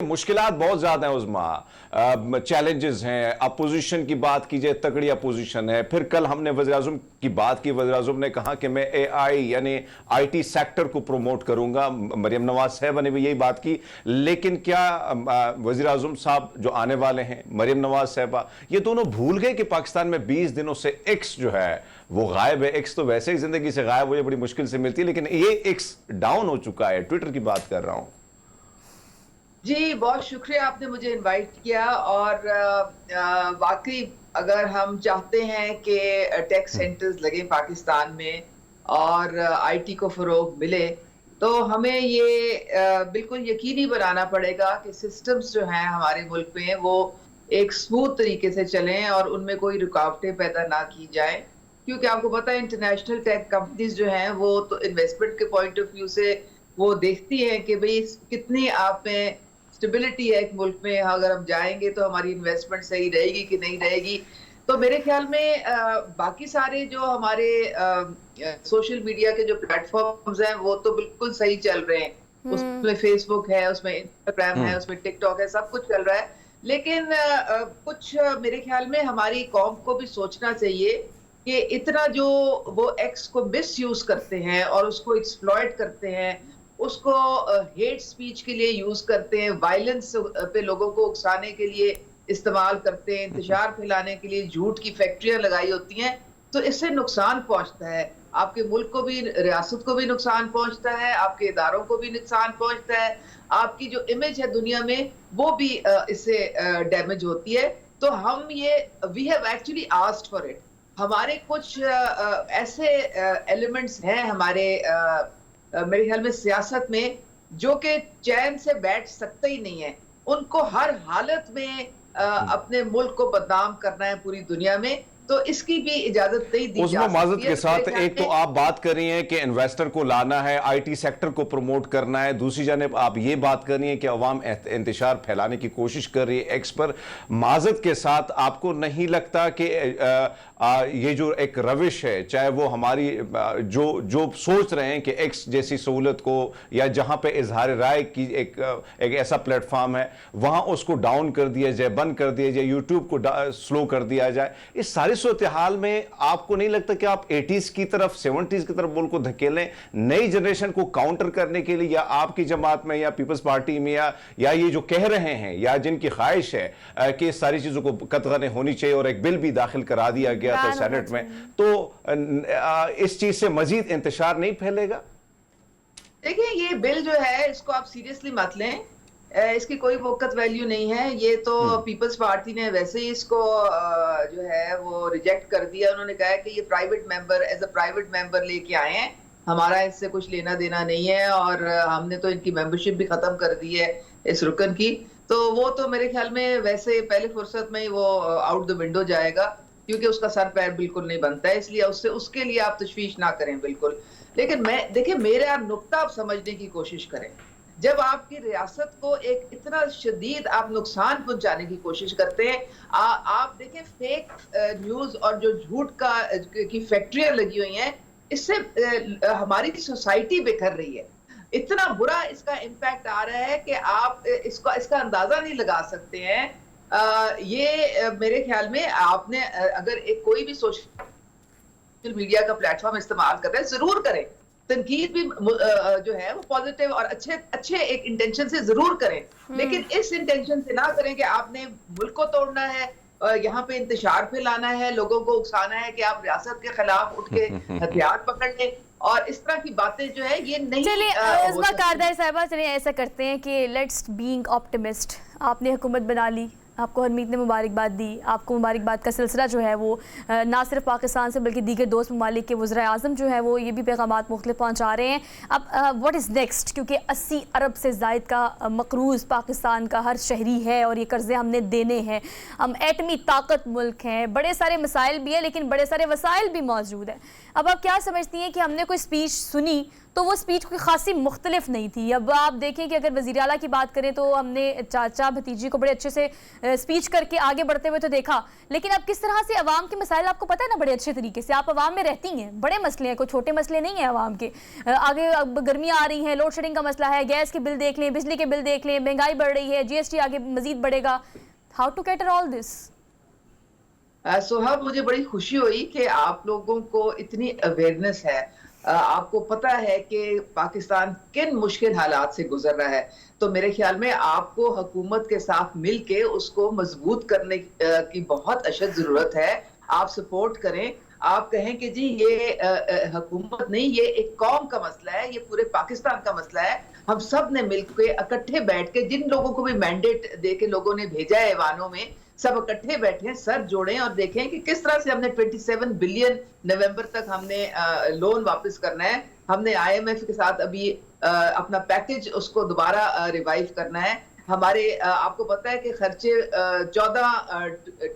मुश्किलात बहुत ज्यादा हैं उस्मा, चैलेंजेस हैं। अपोजिशन की बात कीजिए, तगड़ी अपोजिशन है। फिर कल हमने वज़ीर-ए-आज़म की बात की, वज़ीर-ए-आज़म ने कहा कि मैं एआई यानी आईटी सेक्टर को प्रमोट करूंगा। मरियम नवाज साहबा ने भी यही बात की। लेकिन क्या वज़ीर-ए-आज़म साहब जो आने वाले हैं, मरियम नवाज साहबा, ये दोनों भूल गए कि पाकिस्तान में 20 दिनों से एक्स जो है वो गायब है। एक्स तो वैसे ही जिंदगी से गायब हो जाए बड़ी मुश्किल से मिलती है, लेकिन ये एक्स डाउन हो चुका है। ट्विटर की बात कर रहा हूं। जी, बहुत शुक्रिया आपने मुझे इनवाइट किया। और वाक़ई अगर हम चाहते हैं कि टेक सेंटर्स लगें पाकिस्तान में और आईटी को फ़रोग़ मिले, तो हमें ये बिल्कुल यकीनी बनाना पड़ेगा कि सिस्टम्स जो हैं हमारे मुल्क में, वो एक स्मूथ तरीके से चलें और उनमें कोई रुकावटें पैदा ना की जाएँ। क्योंकि आपको पता है इंटरनेशनल टेक कंपनीज़ जो हैं, वो तो इन्वेस्टमेंट के पॉइंट ऑफ व्यू से वो देखती हैं कि भई कितनी आप में स्टेबिलिटी है एक मुल्क में। अगर हम जाएँगे तो हमारी इन्वेस्टमेंट सही रहेगी कि नहीं रहेगी। तो मेरे ख़्याल में बाकी सारे जो हमारे सोशल मीडिया के जो प्लेटफ़ॉर्म्स हैं, वो तो बिल्कुल सही चल रहे हैं। उसमें फ़ेसबुक है, उसमें इंस्टाग्राम है, उसमें टिकटॉक है, सब कुछ चल रहा है। लेकिन कुछ मेरे ख़्याल में हमारी कौम को भी सोचना चाहिए कि इतना जो वो एक्स को मिसयूज़ करते हैं और उसको एक्सप्लॉइट करते हैं, उसको हेट स्पीच के लिए यूज़ करते हैं, वायलेंस पे लोगों को उकसाने के लिए इस्तेमाल करते हैं, इंतशार फैलाने के लिए झूठ की फैक्ट्रियाँ लगाई होती हैं, तो इससे नुकसान पहुँचता है। आपके मुल्क को भी, रियासत को भी नुकसान पहुँचता है, आपके इदारों को भी नुकसान पहुँचता है, आपकी जो इमेज है दुनिया में, वो भी इससे डैमेज होती है। तो हम ये we have actually asked for it. हमारे कुछ ऐसे एलिमेंट्स हैं हमारे मेरे ख्याल में सियासत में, जो कि चैन से बैठ सकते ही नहीं है। उनको हर हालत में अपने मुल्क को बदनाम करना है पूरी दुनिया में, तो इसकी भी इजाजत नहीं दी जा उस्मा, माजरत सकती है। के तो मेरे साथ, ख्याल एक तो में आप बात कर रही हैं कि इन्वेस्टर को लाना है, आईटी सेक्टर को प्रमोट करना है, दूसरी जानिब आप ये बात कर रही हैं कि अवाम इंतशार फैलाने की कोशिश कर रही है एक्स पर। माजरत के साथ, आपको नहीं लगता कि ये जो एक रविश है, चाहे वो हमारी जो जो सोच रहे हैं कि एक्स जैसी सहूलत को, या जहां पे इजहार राय की एक ऐसा प्लेटफॉर्म है, वहां उसको डाउन कर दिया जाए, बंद कर दिया जाए, यूट्यूब को स्लो कर दिया जाए, इस सारी सूरत हाल में आपको नहीं लगता कि आप 80s की तरफ, 70s की तरफ मुल्क को धकेलें नई जनरेशन को काउंटर करने के लिए? या आपकी जमात में या पीपल्स पार्टी में या ये जो कह रहे हैं या जिनकी ख्वाहिश है कि इस सारी चीजों को कतगने होनी चाहिए और एक बिल भी दाखिल करा दिया गया था सेनेट में, तो इस चीज से मजीद इंतशार नहीं फैलेगा? देखिए, ये बिल जो है, इसको आप सीरियसली मत लें। इसकी कोई वक़्त वैल्यू नहीं है। ये तो पीपल्स पार्टी ने वैसे ही इसको जो है वो रिजेक्ट कर दिया। उन्होंने कहा है कि ये private member, as a private member लेके आए हैं, हमारा इससे कुछ लेना देना नहीं है, और हमने तो इनकी मेंबरशिप भी खत्म कर दी है इस रुकन की। तो वो तो मेरे ख्याल में वैसे पहले फुर्सत में ही वो आउट द विंडो जाएगा, क्योंकि उसका सर पैर बिल्कुल नहीं बनता है। इसलिए उससे उसके लिए आप तशवीश ना करें बिल्कुल। लेकिन मैं देखिए, मेरा नुक्ता आप समझने की कोशिश करें। जब आपकी रियासत को एक इतना शदीद आप नुकसान पहुंचाने की कोशिश करते हैं, आप देखें फेक न्यूज़ और जो झूठ का की फैक्ट्रियाँ लगी हुई हैं, इससे हमारी सोसाइटी बिखर रही है। इतना बुरा इसका इम्पैक्ट आ रहा है कि आप इसका अंदाज़ा नहीं लगा सकते हैं। ये मेरे ख्याल में आपने अगर एक कोई भी सोशल मीडिया का प्लेटफॉर्म इस्तेमाल कर रहे हैं, ज़रूर करें। तनकीद भी जो है वो पॉजिटिव और अच्छे एक इंटेंशन से ज़रूर करें। लेकिन इस इंटेंशन से ना करें कि आपने मुल्क को तोड़ना है, यहाँ पे इंतशार फैलाना है, लोगों को उकसाना है कि आप रियासत के खिलाफ उठ के हथियार पकड़ लें, और इस तरह की बातें जो है ये नहीं चलिए हो उस्मा सकती। कारदाई साहिबा, चलिए ऐसा करते हैं कि लेट्स बीइंग ऑप्टिमिस्ट। आपने हुकूमत बना ली, आपको हरमीत ने मुबारकबाद दी, आपको मुबारकबाद का सिलसिला जो है वो ना सिर्फ पाकिस्तान से बल्कि दीगर दोस्त ममालिक के वज़ीर आज़म जो है वो ये भी पैगामात मुख्तलिफ पहुँचा रहे हैं। अब व्हाट इज़ नेक्स्ट? क्योंकि 80 अरब से ज़ायद का मकरूज़ पाकिस्तान का हर शहरी है और ये कर्ज़े हमने देने हैं। हम एटमी ताकत मुल्क हैं, बड़े सारे मसाइल भी हैं लेकिन बड़े सारे वसाइल भी मौजूद हैं। अब आप क्या समझती हैं कि हमने कोई स्पीच सुनी तो वो स्पीच कोई खासी मुख्तलिफ नहीं थी। अब आप देखें कि अगर वज़ीर आला की बात करें तो हमने चाचा भतीजी को बड़े अच्छे से स्पीच करके आगे बढ़ते हुए तो देखा, लेकिन अब किस तरह से अवाम के मसाइल आपको पता है ना बड़े अच्छे तरीके से, आप अवाम में रहती हैं, बड़े मसले हैं, कोई छोटे मसले नहीं हैं अवाम के। आगे अब गर्मियाँ आ रही हैं, लोड शेडिंग का मसला है, गैस के बिल देख लें, बिजली के बिल देख लें, महंगाई बढ़ रही है, GST आगे मजीद बढ़ेगा। How to cater all this? Sohab, मुझे बड़ी खुशी हुई कि आप लोगों को इतनी अवेयरनेस है। आपको पता है कि पाकिस्तान किन मुश्किल हालात से गुजर रहा है, तो मेरे ख्याल में आपको हुकूमत के साथ मिलके उसको मजबूत करने की बहुत अशद जरूरत है। आप सपोर्ट करें, आप कहें कि जी ये हुकूमत नहीं, ये एक कौम का मसला है, ये पूरे पाकिस्तान का मसला है। हम सब ने मिलकर इकट्ठे बैठ के, जिन लोगों को भी मैंडेट दे के लोगों ने भेजा है ऐवानों में, सब इकट्ठे बैठे, सर जोड़ें और देखें कि किस तरह से हमने 27 बिलियन नवंबर तक हमने लोन वापस करना है। हमने IMF के साथ अभी अपना पैकेज उसको दोबारा रिवाइव करना है। हमारे आपको पता है कि खर्चे 14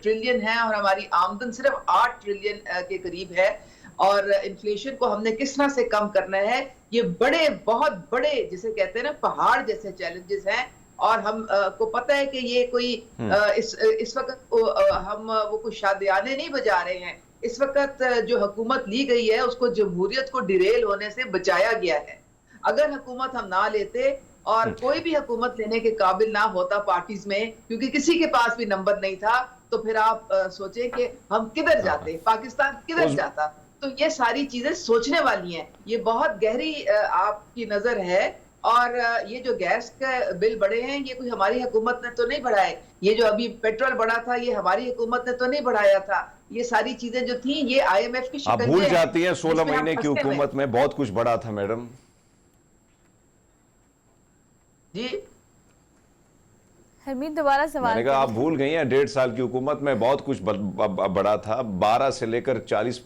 ट्रिलियन हैं और हमारी आमदन सिर्फ 8 ट्रिलियन के करीब है। और इन्फ्लेशन को हमने किस तरह से कम करना है, ये बड़े, बहुत बड़े, जिसे कहते हैं ना पहाड़ जैसे चैलेंजेस हैं। और हम को पता है कि ये कोई इस वक्त हम वो कुछ शादियाने नहीं बजा रहे हैं। इस वक्त जो हुकूमत ली गई है उसको जमहूरियत को डिरेल होने से बचाया गया है। अगर हुकूमत हम ना लेते और कोई भी हुकूमत लेने के काबिल ना होता पार्टीज में, क्योंकि किसी के पास भी नंबर नहीं था, तो फिर आप सोचें कि हम किधर जाते, पाकिस्तान किधर जाता। तो ये सारी चीजें सोचने वाली हैं, ये बहुत गहरी आपकी नजर है। और ये जो गैस का बिल बढ़े हैं, ये कोई हमारी हुकूमत ने तो नहीं बढ़ाए। ये जो अभी पेट्रोल बढ़ा था, ये हमारी हुकूमत ने तो नहीं बढ़ाया था। ये सारी चीजें जो थी, ये IMF की आप भूल जाती हैं 16 महीने की हुकूमत में बहुत कुछ बढ़ा था मैडम जी। हरमीत दोबारा सवाल। मैंने कहा आप भूल गई हैं, 1.5 साल की हुकूमत में बहुत कुछ बढ़ा था। 12 से लेकर 40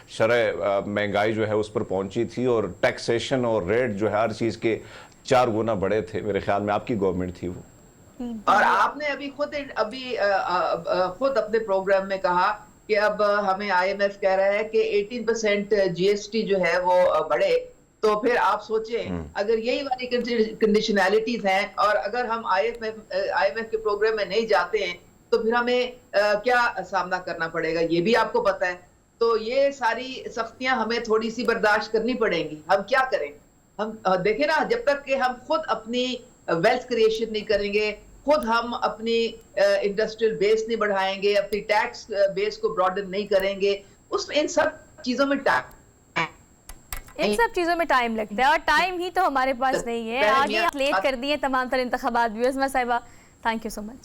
शरह महंगाई जो है उस पर पहुंची थी, और टैक्सेशन और रेट जो है हर चीज के 4 गुना बढ़े थे। मेरे ख्याल में आपकी गवर्नमेंट थी वो। और आपने अभी खुद अपने प्रोग्राम में कहा कि अब हमें IMF कह रहा है कि 18% GST जो है वो बढ़े। तो फिर आप सोचें, अगर यही वाली कंडीशनैलिटीज हैं और अगर हम IMF के प्रोग्राम में नहीं जाते हैं, तो फिर हमें क्या सामना करना पड़ेगा, ये भी आपको पता है। तो ये सारी सख्तियां हमें थोड़ी सी बर्दाश्त करनी पड़ेंगी। हम क्या करें? हम देखें ना, जब तक कि हम खुद अपनी वेल्थ क्रिएशन नहीं करेंगे, खुद हम अपनी इंडस्ट्रियल बेस नहीं बढ़ाएंगे, अपनी टैक्स बेस को ब्रॉडन नहीं करेंगे, इन सब चीजों में टाइम लगता है, और टाइम ही तो हमारे पास नहीं है। आगे लेट कर दिए तमाम तर इंतखाबात। व्यूअर्स, साहिबा, थैंक यू सो मच।